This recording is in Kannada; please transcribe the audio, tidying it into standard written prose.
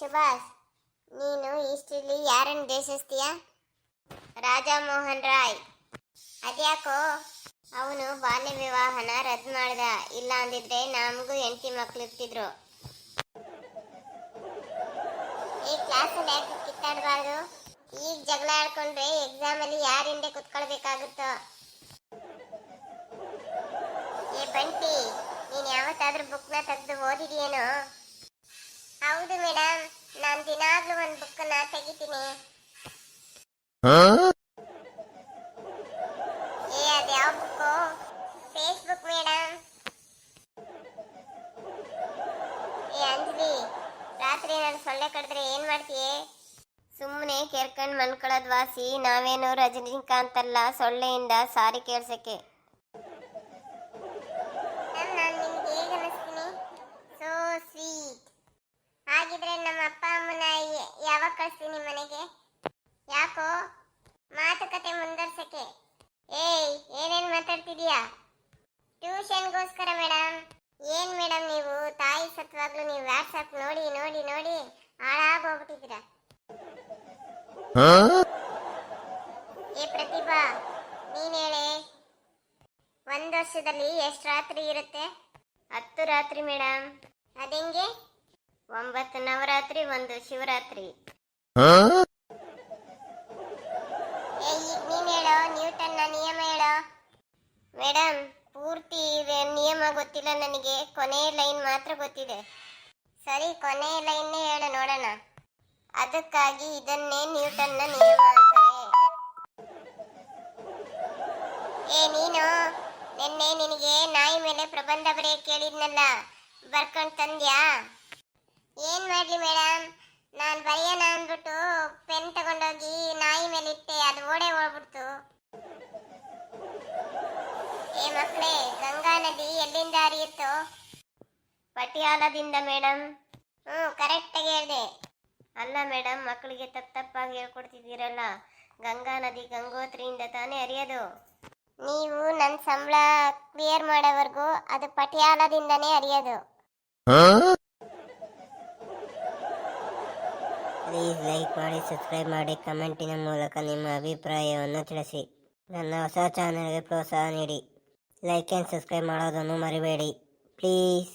ಸುಭಾಷ್, ನೀನು ಇಷ್ಟರಲ್ಲಿ ಯಾರನ್ನು ದ್ವೇಷಿಸ್ತೀಯ? ರಾಜಾ ಮೋಹನ್ ರಾಯ್. ಅದ್ಯಾಕೋ ಅವನು ಬಾಲ್ಯ ವಿವಾಹನ ರದ್ದು ಮಾಡ್ದ, ಇಲ್ಲ ಅಂದಿದ್ರೆ ನಮಗೂ ಹೆಂಡತಿ ಮಕ್ಳು ಇರ್ತಿದ್ರು. ಈ ಕ್ಲಾಸಲ್ಲಿ ಯಾಕೆ ಕಿತ್ತಾಡಬಾರ್ದು? ಈಗ ಜಗಳ ಆಡ್ಕೊಂಡ್ರೆ ಎಕ್ಸಾಮ್ ಅಲ್ಲಿ ಯಾರ ಹಿಂದೆ ಕುತ್ಕೊಳ್ಬೇಕಾಗುತ್ತೋ? ಏ ಬಂಟಿ, ನೀನ್ ಯಾವತ್ತಾದ್ರೂ ಬುಕ್ನ ತೆಗೆದು ಓದಿದೆಯೇನೋ? ಹೌದು ಮೇಡಮ್, ನಾನು ದಿನಾಗ್ಲೂ ಒಂದು ಬುಕ್ಕನ್ನ ತೆಗಿತೀನಿ. ಏ ಅದ್ಯಾವ ಬುಕ್ಕು? Facebook madam. ಏ ಅಂಜಲಿ, ರಾತ್ರಿ ನಾನು ಸೊಳ್ಳೆ ಕಡಿದ್ರೆ ಏನ್ ಮಾಡ್ತೀಯೇ? ಸುಮ್ಮನೆ ಕೇರ್ಕಂಡ್ ಮನ್ಕೊಳ್ಳೋದ್ ವಾಸಿ, ನಾವೇನು ರಜನಿಕಾಂತ್ ಅಲ್ಲ ಸೊಳ್ಳೆಯಿಂದ ಸಾರಿ ಕೇಳ್ಸಕ್ಕೆ. ನಾನು ನಿಮ್ಗೆ ಹೇಗೆ ಅನ್ನಿಸ್ತೀನಿ? So sweet. ಹಾಗಿದ್ರೆ ನಮ್ಮ ಅಪ್ಪ ಅಮ್ಮನ ಯಾವಾಗ ಕಳಿಸ್ತೀನಿ ಮನೆಗೆ? ಯಾಕೋ ಮಾತುಕತೆ ಮುಂದುವರ್ಸಕ್ಕೆ? ಏಯ್, ಏನೇನು ಮಾತಾಡ್ತಿದೀಯಾ? ಟ್ಯೂಷನ್ಗೋಸ್ಕರ ಮೇಡಮ್. ಏನ್ ಮೇಡಮ್ ನೀವು ತಾಯಿ ಸತ್ವಾಗ್ಲೂ ನೀವು ವಾಟ್ಸಪ್ ನೋಡಿ ನೋಡಿ ನೋಡಿ ಹಾಳಾಗೋಗ್ಬಿಟ್ಟಿದ್ದೀರಾ. ಏ ಪ್ರತಿಭಾ, ನೀನ್ ಹೇಳೆ, ಒಂದ್ ವರ್ಷದಲ್ಲಿ ಎಷ್ಟು ರಾತ್ರಿ ಇರುತ್ತೆ? 10 ರಾತ್ರಿ ಮೇಡಮ್. ಅದೆಂಗೆ? 9 ನವರಾತ್ರಿ, 1 ಶಿವರಾತ್ರಿ. ಏ ಈಗ ನೀನ್ ಹೇಳೋ, ನ್ಯೂಟನ್ನ ನಿಯಮ ಹೇಳೋ. ಮೇಡಮ್, ಪೂರ್ತಿ ನಿಯಮ ಗೊತ್ತಿಲ್ಲ ನನಗೆ, ಕೊನೆಯ ಲೈನ್ ಮಾತ್ರ ಗೊತ್ತಿದೆ. ಸರಿ, ಕೊನೆಯ ಲೈನ್ನೇ ಹೇಳು ನೋಡೋಣ. ಅದಕ್ಕಾಗಿ ಇದನ್ನೇ ನ್ಯೂಟನ್ನ ನಿಯಮ ಅಂತಾರೆ. ಏ ನೀನು ನಿನ್ನೆ ನಿನಗೆ ನಾಯಿ ಮೇಲೆ ಪ್ರಬಂಧ ಬರೆಯಕ್ಕೆ ಕೇಳಿದ್ನಲ್ಲ, ಬರ್ಕೊಂಡು ತಂದ್ಯಾ? ಏನ್ ಮಾಡ್ಲಿ ಮೇಡಮ್, ನಾನು ಬರೆಯೋಣ ಅಂದ್ಬಿಟ್ಟು ಪೆನ್ ತಗೊಂಡೋಗಿ ನಾಯಿ ಮೇಲೆ ಇಟ್ಟೆ, ಅದು ಓಡೇ ಹೋಗ್ಬಿಡ್ತು. ಏ ಮಕ್ಕಳೇ, ಗಂಗಾ ನದಿ ಎಲ್ಲಿಂದ ಹರಿಯುತ್ತೋ? ಪಟಿಯಾಲದಿಂದ ಮೇಡಮ್. ಕರೆಕ್ಟಾಗಿ ಹೇಳಿದೆ. ಅಲ್ಲ ಮೇಡಮ್, ಮಕ್ಕಳಿಗೆ ತಪ್ಪಾಗಿ ಹೇಳ್ಕೊಡ್ತಿದ್ದೀರಲ್ಲ, ಗಂಗಾ ನದಿ ಗಂಗೋತ್ರಿಯಿಂದ ತಾನೇ ಹರಿಯೋದು. ನೀವು ನನ್ನ ಸಂಬಳ ಕ್ಲಿಯರ್ ಮಾಡೋವರೆಗೂ ಅದು ಪಟಿಯಾಲದಿಂದನೇ ಹರಿಯೋದು. ಪ್ಲೀಸ್ ಲೈಕ್ ಮಾಡಿ, ಸಬ್ಸ್ಕ್ರೈಬ್ ಮಾಡಿ, ಕಮೆಂಟಿನ ಮೂಲಕ ನಿಮ್ಮ ಅಭಿಪ್ರಾಯವನ್ನು ತಿಳಿಸಿ. ನನ್ನ ಹೊಸ ಚಾನೆಲ್ಗೆ ಪ್ರೋತ್ಸಾಹ ನೀಡಿ. ಲೈಕ್ ಆ್ಯಂಡ್ ಸಬ್ಸ್ಕ್ರೈಬ್ ಮಾಡೋದನ್ನು ಮರಿಬೇಡಿ ಪ್ಲೀಸ್.